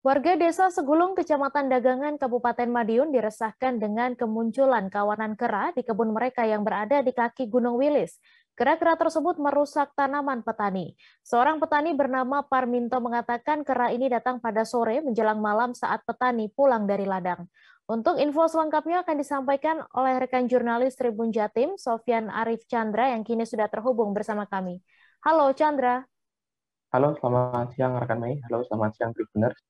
Warga Desa Segulung, Kecamatan Dagangan, Kabupaten Madiun diresahkan dengan kemunculan kawanan kera di kebun mereka yang berada di kaki Gunung Wilis. Kera-kera tersebut merusak tanaman petani. Seorang petani bernama Parminto mengatakan kera ini datang pada sore menjelang malam saat petani pulang dari ladang. Untuk info selengkapnya akan disampaikan oleh rekan jurnalis Tribun Jatim, Sofyan Arif Chandra yang kini sudah terhubung bersama kami. Halo Chandra. Halo, selamat siang rekan Mei. Halo, selamat siang Tribuners.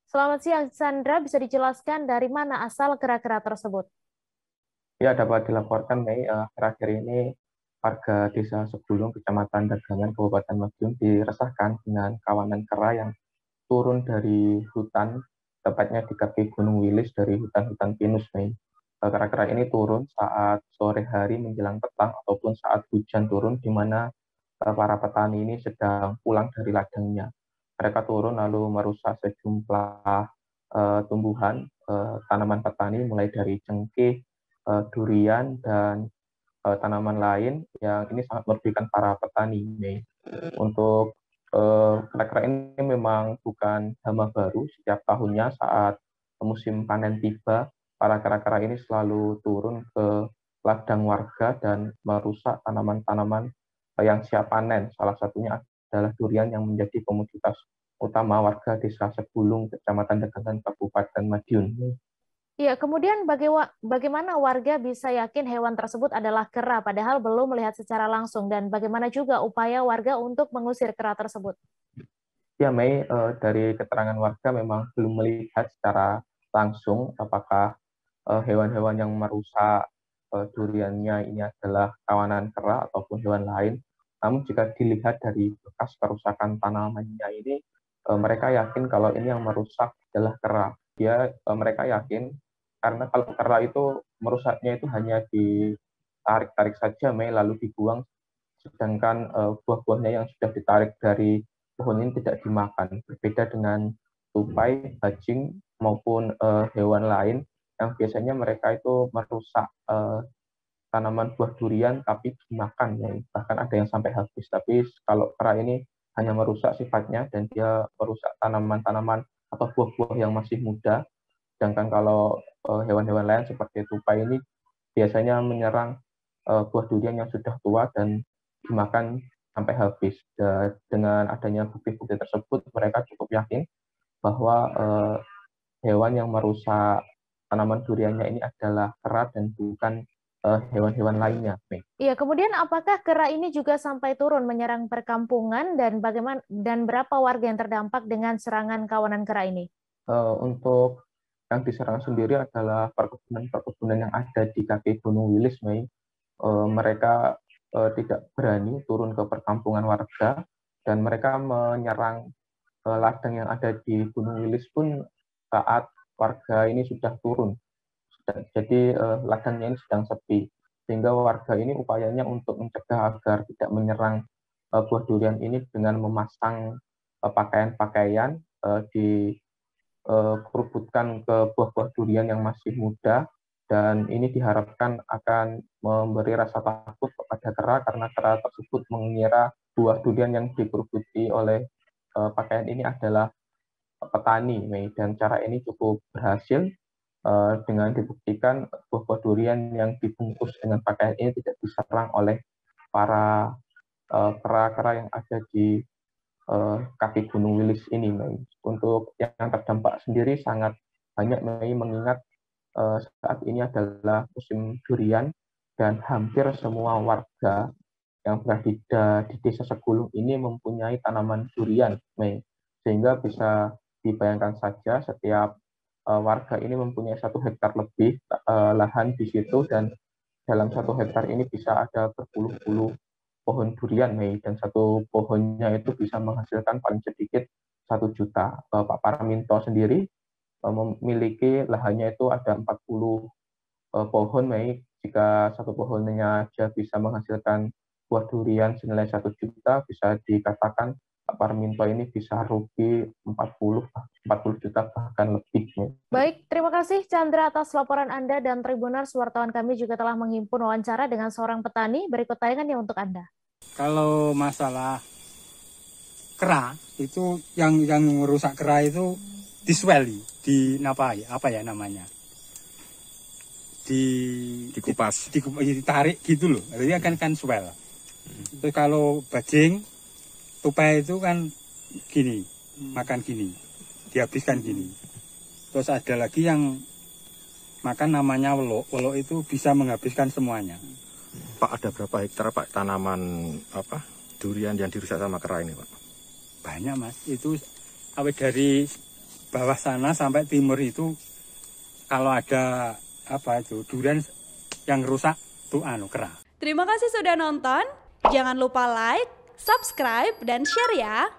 Selamat siang, Chandra. Bisa dijelaskan dari mana asal kera-kera tersebut? Ya, dapat dilaporkan Mei, akhir-akhir ini warga Desa Segulung, Kecamatan Dagangan, Kabupaten Madiun diresahkan dengan kawanan kera yang turun dari hutan, tepatnya di kaki Gunung Wilis dari hutan-hutan pinus Mei. Kera-kera ini turun saat sore hari menjelang petang ataupun saat hujan turun, di mana para petani ini sedang pulang dari ladangnya. Mereka turun lalu merusak sejumlah tumbuhan tanaman petani mulai dari cengkeh, durian dan tanaman lain yang ini sangat merugikan para petani. Untuk kera-kera ini memang bukan hama baru. Setiap tahunnya saat musim panen tiba, para kera-kera ini selalu turun ke ladang warga dan merusak tanaman-tanaman yang siap panen. Salah satunya adalah durian yang menjadi komoditas utama warga Desa Segulung, Kecamatan Dagangan, Kabupaten Madiun. Iya, kemudian bagaimana warga bisa yakin hewan tersebut adalah kera padahal belum melihat secara langsung dan bagaimana juga upaya warga untuk mengusir kera tersebut? Ya, Mei, dari keterangan warga memang belum melihat secara langsung apakah hewan-hewan yang merusak duriannya ini adalah kawanan kera ataupun hewan lain. Namun jika dilihat dari bekas kerusakan tanamannya ini, mereka yakin kalau ini yang merusak adalah kera. Mereka yakin karena kalau kera itu merusaknya itu hanya ditarik-tarik saja, Mei, lalu dibuang, sedangkan buah-buahnya yang sudah ditarik dari pohon ini tidak dimakan. Berbeda dengan tupai, bajing maupun hewan lain yang biasanya mereka itu merusak tanaman buah durian tapi dimakan, ya. Bahkan ada yang sampai habis. Tapi kalau kera ini hanya merusak sifatnya dan dia merusak tanaman-tanaman atau buah-buah yang masih muda. Sedangkan kalau hewan-hewan lain seperti tupai ini biasanya menyerang buah durian yang sudah tua dan dimakan sampai habis. Dengan adanya bukti-bukti tersebut, mereka cukup yakin bahwa hewan yang merusak tanaman duriannya ini adalah kera dan bukan hewan-hewan lainnya. Iya, kemudian apakah kera ini juga sampai turun menyerang perkampungan dan bagaimana dan berapa warga yang terdampak dengan serangan kawanan kera ini? Untuk yang diserang sendiri adalah perkebunan-perkebunan yang ada di kaki Gunung Wilis, Mei. Mereka tidak berani turun ke perkampungan warga dan mereka menyerang ladang yang ada di Gunung Wilis pun saat warga ini sudah turun. Jadi ladangnya ini sedang sepi. Sehingga warga ini upayanya untuk mencegah agar tidak menyerang buah durian ini dengan memasang pakaian-pakaian dikerubutkan ke buah-buah durian yang masih muda, dan ini diharapkan akan memberi rasa takut kepada kera karena kera tersebut mengira buah durian yang dikerubuti oleh pakaian ini adalah petani, Mei. Dan cara ini cukup berhasil dengan dibuktikan buah-buah durian yang dibungkus dengan pakaian ini tidak diserang oleh para kera-kera yang ada di kaki Gunung Wilis ini, Mei. Untuk yang terdampak sendiri sangat banyak, Mei, mengingat saat ini adalah musim durian dan hampir semua warga yang berada di Desa Segulung ini mempunyai tanaman durian, Mei. Sehingga bisa dibayangkan saja setiap warga ini mempunyai 1 hektar lebih lahan di situ, dan dalam 1 hektar ini bisa ada berpuluh-puluh pohon durian, Mei, dan satu pohonnya itu bisa menghasilkan paling sedikit 1 juta. Pak Paraminto sendiri memiliki lahannya itu ada 40 pohon, Mei. Jika satu pohonnya aja bisa menghasilkan buah durian senilai 1 juta, bisa dikatakan Pak Parminto ini bisa rugi 40 juta bahkan lebih, Mei. Baik, terima kasih Chandra atas laporan Anda dan Tribuners wartawan kami juga telah menghimpun wawancara dengan seorang petani. Berikut tayangannya untuk Anda. Kalau masalah kera itu yang merusak kera itu disweli, apa ya namanya? Dikupas. Ditarik gitu loh. Artinya kan swell. Terus kalau bajing tupai itu kan gini, makan gini, dihabiskan gini. Terus ada lagi yang makan namanya welok. Welok itu bisa menghabiskan semuanya. Pak, ada berapa hektar Pak tanaman durian yang dirusak sama kera ini Pak? Banyak Mas. Itu dari bawah sana sampai timur itu kalau ada durian yang rusak tuh kera. Terima kasih sudah nonton. Jangan lupa like, subscribe, dan share ya.